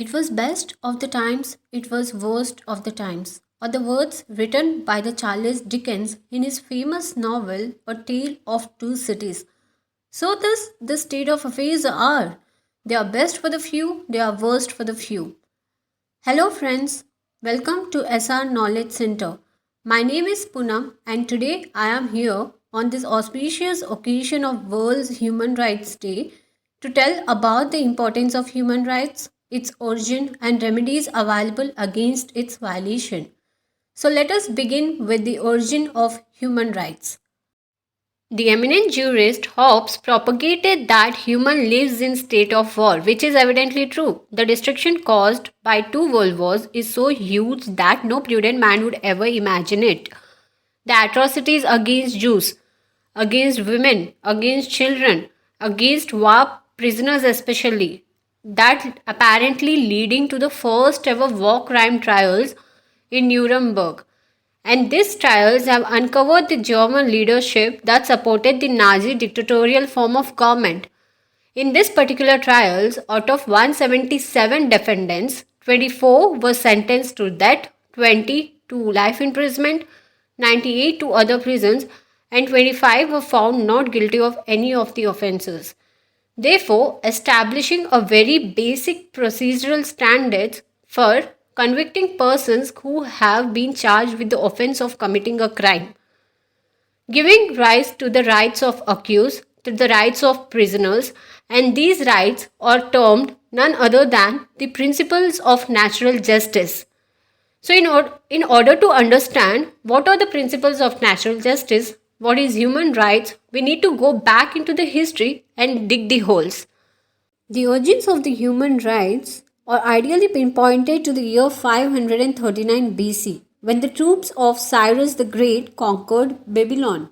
It was best of the times, it was worst of the times, are the words written by the Charles Dickens in his famous novel A Tale of Two Cities. So thus the state of affairs are. They are best for the few, they are worst for the few. Hello friends, welcome to SR Knowledge Center. My name is Poonam and today I am here on this auspicious occasion of World's Human Rights Day to tell about the importance of human rights, its origin and remedies available against its violation. So let us begin with the origin of human rights. The eminent jurist Hobbes propagated that human lives in state of war, which is evidently true. The destruction caused by two world wars is so huge that no prudent man would ever imagine it. The atrocities against Jews, against women, against children, against war prisoners especially, that apparently leading to the first ever war crime trials in Nuremberg. And these trials have uncovered the German leadership that supported the Nazi dictatorial form of government. In this particular trials, out of 177 defendants, 24 were sentenced to death, 20 to life imprisonment, 98 to other prisons, and 25 were found not guilty of any of the offences. Therefore, establishing a very basic procedural standards for convicting persons who have been charged with the offense of committing a crime, giving rise to the rights of accused, to the rights of prisoners, and these rights are termed none other than the principles of natural justice. So, in order to understand what are the principles of natural justice, what is human rights, we need to go back into the history and dig the holes. The origins of the human rights are ideally pinpointed to the year 539 BC, when the troops of Cyrus the Great conquered Babylon.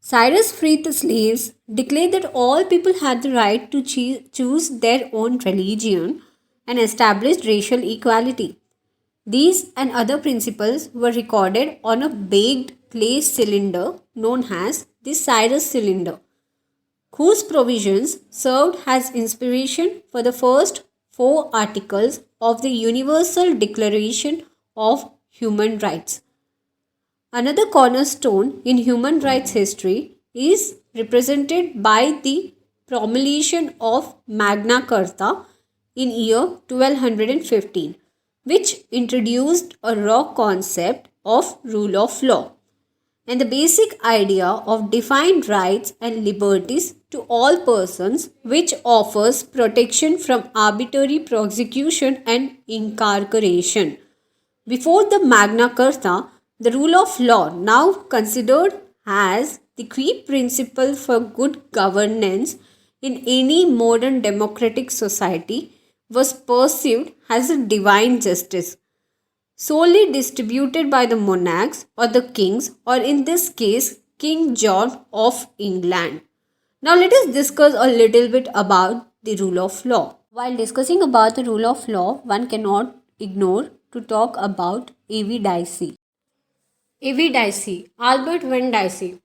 Cyrus freed the slaves, declared that all people had the right to choose their own religion, and established racial equality. These and other principles were recorded on a baked clay cylinder known as the Cyrus cylinder, whose provisions served as inspiration for the first four articles of the Universal Declaration of Human Rights. Another cornerstone in human rights history is represented by the promulgation of Magna Carta in year 1215, which introduced a raw concept of rule of law and the basic idea of defined rights and liberties to all persons, which offers protection from arbitrary prosecution and incarceration. Before the Magna Carta, the rule of law, now considered as the key principle for good governance in any modern democratic society, was perceived as a divine justice solely distributed by the monarchs or the kings, or in this case, King John of England. Now, let us discuss a little bit about the rule of law. While discussing about the rule of law, one cannot ignore to talk about A.V. Dicey. A.V. Dicey, Albert Van Dicey.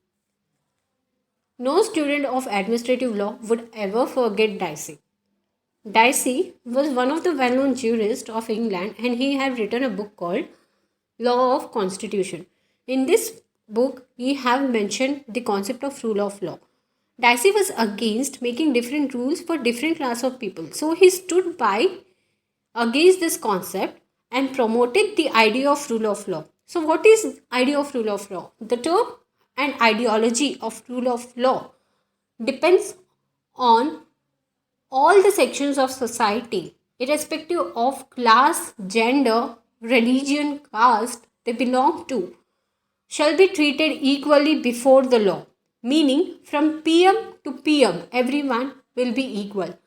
No student of administrative law would ever forget Dicey. Dicey was one of the well-known jurists of England and he had written a book called Law of Constitution. In this book, he have mentioned the concept of rule of law. Dicey was against making different rules for different class of people. So he stood by against this concept and promoted the idea of rule of law. So what is idea of rule of law? The term and ideology of rule of law depends on all the sections of society, irrespective of class, gender, religion, caste they belong to, shall be treated equally before the law. Meaning, from PM to PM, everyone will be equal.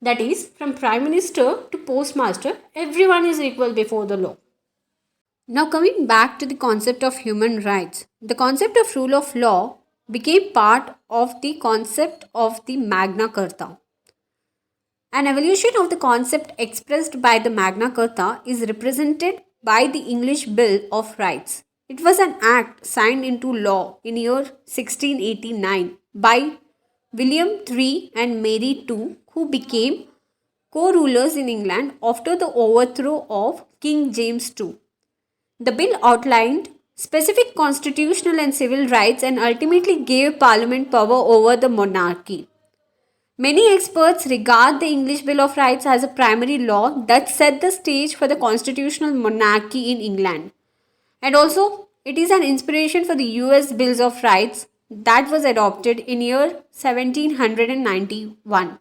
That is, from Prime Minister to Postmaster, everyone is equal before the law. Now, coming back to the concept of human rights, the concept of rule of law became part of the concept of the Magna Carta. An evolution of the concept expressed by the Magna Carta is represented by the English Bill of Rights. It was an act signed into law in year 1689 by William III and Mary II, who became co-rulers in England after the overthrow of King James II. The bill outlined specific constitutional and civil rights and ultimately gave Parliament power over the monarchy. Many experts regard the English Bill of Rights as a primary law that set the stage for the constitutional monarchy in England. And also, it is an inspiration for the US Bills of Rights that was adopted in year 1791.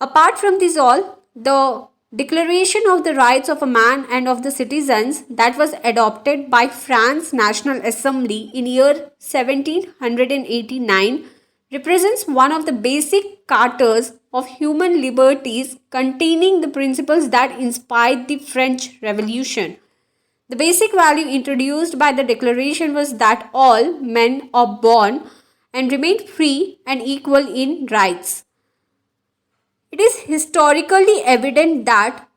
Apart from this all, the Declaration of the Rights of a Man and of the Citizens that was adopted by France National Assembly in year 1789 represents one of the basic charters of human liberties containing the principles that inspired the French Revolution. The basic value introduced by the declaration was that all men are born and remain free and equal in rights. It is historically evident that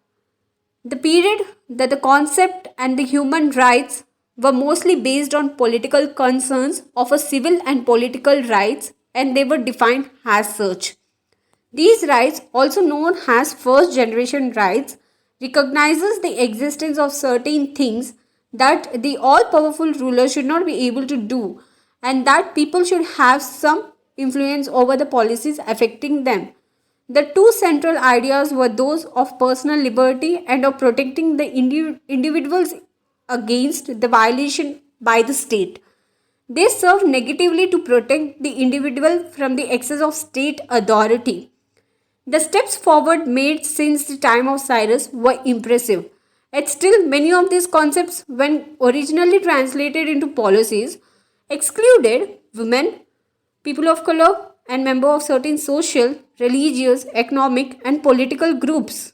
the concept and the human rights were mostly based on political concerns of a civil and political rights, and they were defined as such. These rights, also known as first generation rights, recognizes the existence of certain things that the all powerful ruler should not be able to do, and that people should have some influence over the policies affecting them. The two central ideas were those of personal liberty and of protecting the individuals against the violation by the state. They serve negatively to protect the individual from the excess of state authority. The steps forward made since the time of Cyrus were impressive. Yet still, many of these concepts, when originally translated into policies, excluded women, people of color, and members of certain social, religious, economic, and political groups.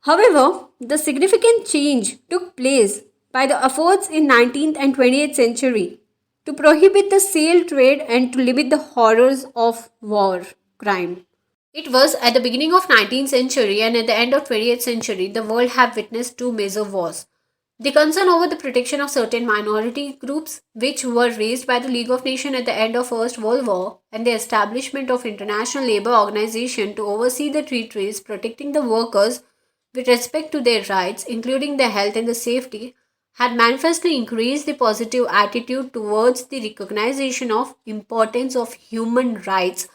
However, the significant change took place by the efforts in 19th and 20th century to prohibit the sale trade and to limit the horrors of war crime. It was at the beginning of 19th century and at the end of 20th century the world have witnessed two major wars. The concern over the protection of certain minority groups, which were raised by the League of Nations at the end of First World War, and the establishment of International Labour Organization to oversee the treaties protecting the workers with respect to their rights, including their health and the safety, had manifestly increased the positive attitude towards the recognition of importance of human rights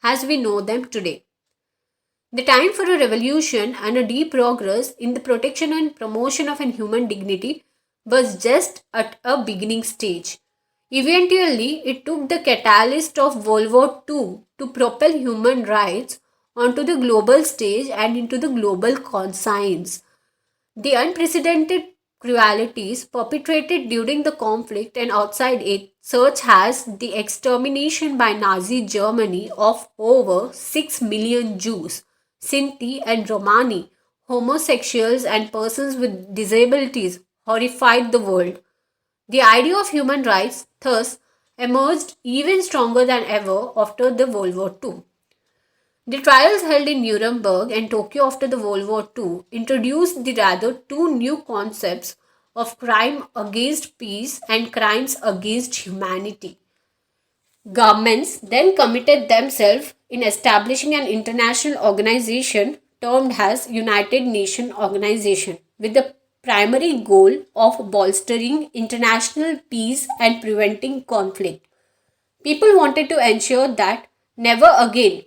as we know them today. The time for a revolution and a deep progress in the protection and promotion of human dignity was just at a beginning stage. Eventually, it took the catalyst of World War II to propel human rights onto the global stage and into the global conscience. The unprecedented cruelties perpetrated during the conflict and outside it, such as the extermination by Nazi Germany of over 6 million Jews, Sinti and Romani, homosexuals, and persons with disabilities, horrified the world. The idea of human rights thus emerged even stronger than ever after the World War II. The trials held in Nuremberg and Tokyo after the World War II introduced the rather two new concepts of crime against peace and crimes against humanity. Governments then committed themselves in establishing an international organization termed as United Nations Organization with the primary goal of bolstering international peace and preventing conflict. People wanted to ensure that never again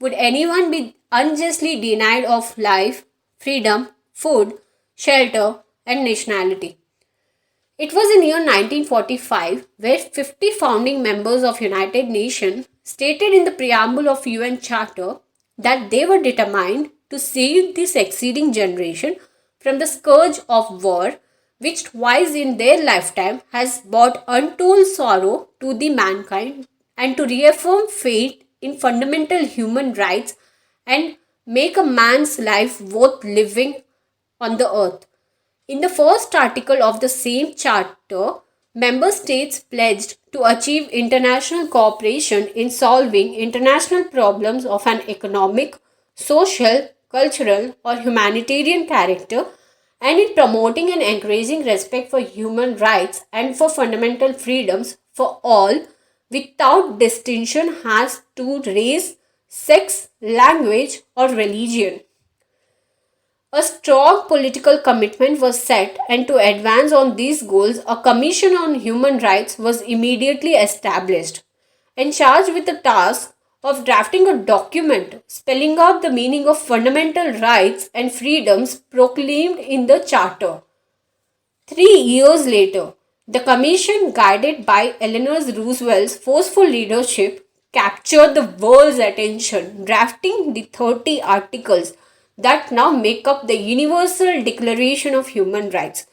would anyone be unjustly denied of life, freedom, food, shelter, and nationality. It was in year 1945 where 50 founding members of United Nations stated in the preamble of UN Charter that they were determined to save the succeeding generation from the scourge of war, which twice in their lifetime has brought untold sorrow to the mankind, and to reaffirm faith in fundamental human rights and make a man's life worth living on the earth. In the first article of the same charter, member states pledged to achieve international cooperation in solving international problems of an economic, social, cultural, or humanitarian character, and in promoting and encouraging respect for human rights and for fundamental freedoms for all without distinction as to race, sex, language, or religion. A strong political commitment was set, and to advance on these goals, a Commission on Human Rights was immediately established and charged with the task of drafting a document spelling out the meaning of fundamental rights and freedoms proclaimed in the Charter. 3 years later, the Commission, guided by Eleanor Roosevelt's forceful leadership, captured the world's attention, drafting the 30 articles that now make up the Universal Declaration of Human Rights.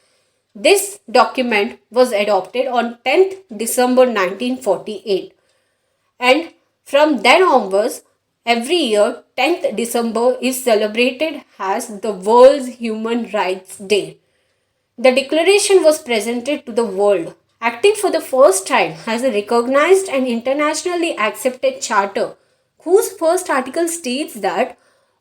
This document was adopted on 10th December 1948, and from then onwards, every year 10th December is celebrated as the World's Human Rights Day. The declaration was presented to the world, acting for the first time as a recognized and internationally accepted charter, whose first article states that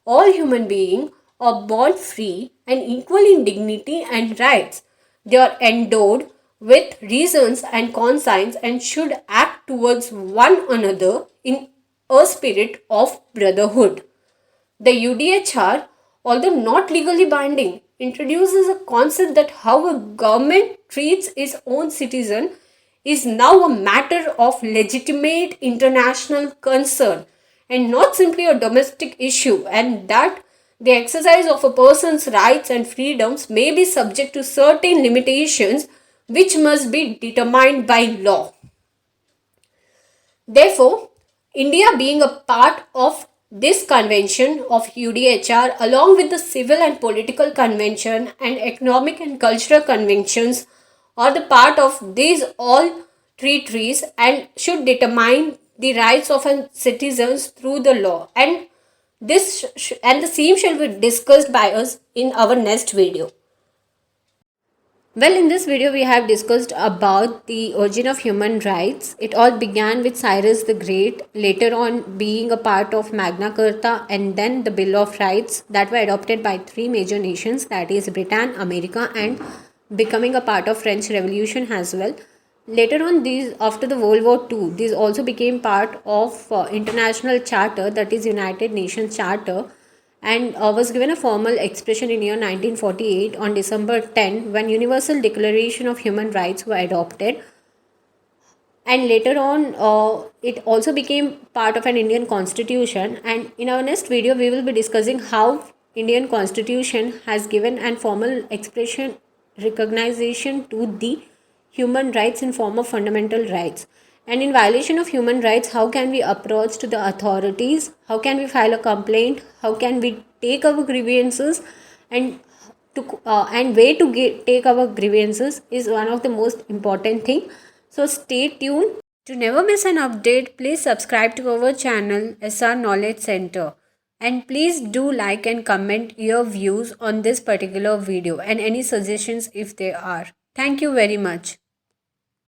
all human beings are born free and equal in dignity and rights. They are endowed with reasons and conscience and should act towards one another in a spirit of brotherhood. The UDHR, although not legally binding, introduces a concept that how a government treats its own citizen is now a matter of legitimate international concern and not simply a domestic issue, and that the exercise of a person's rights and freedoms may be subject to certain limitations which must be determined by law. Therefore, India, being a part of this convention of UDHR, along with the civil and political convention and economic and cultural conventions, are the part of these all treaties and should determine the rights of citizens through the law. And and the same shall be discussed by us in our next video. Well, in this video, we have discussed about the origin of human rights. It all began with Cyrus the Great, later on being a part of Magna Carta, and then the Bill of Rights that were adopted by three major nations, that is Britain, America, and becoming a part of French Revolution as well. Later on, these after the World War II, these also became part of International Charter, that is United Nations Charter, and was given a formal expression in year 1948 on December 10 when Universal Declaration of Human Rights were adopted. And later on, it also became part of an Indian constitution. And in our next video, we will be discussing how Indian constitution has given an formal expression recognition to the human rights in form of fundamental rights. And in violation of human rights, how can we approach to the authorities? How can we file a complaint? How can we take our grievances? And way to take our grievances is one of the most important thing. So stay tuned. To never miss an update, please subscribe to our channel SR Knowledge Center. And please do like and comment your views on this particular video and any suggestions if there are. Thank you very much.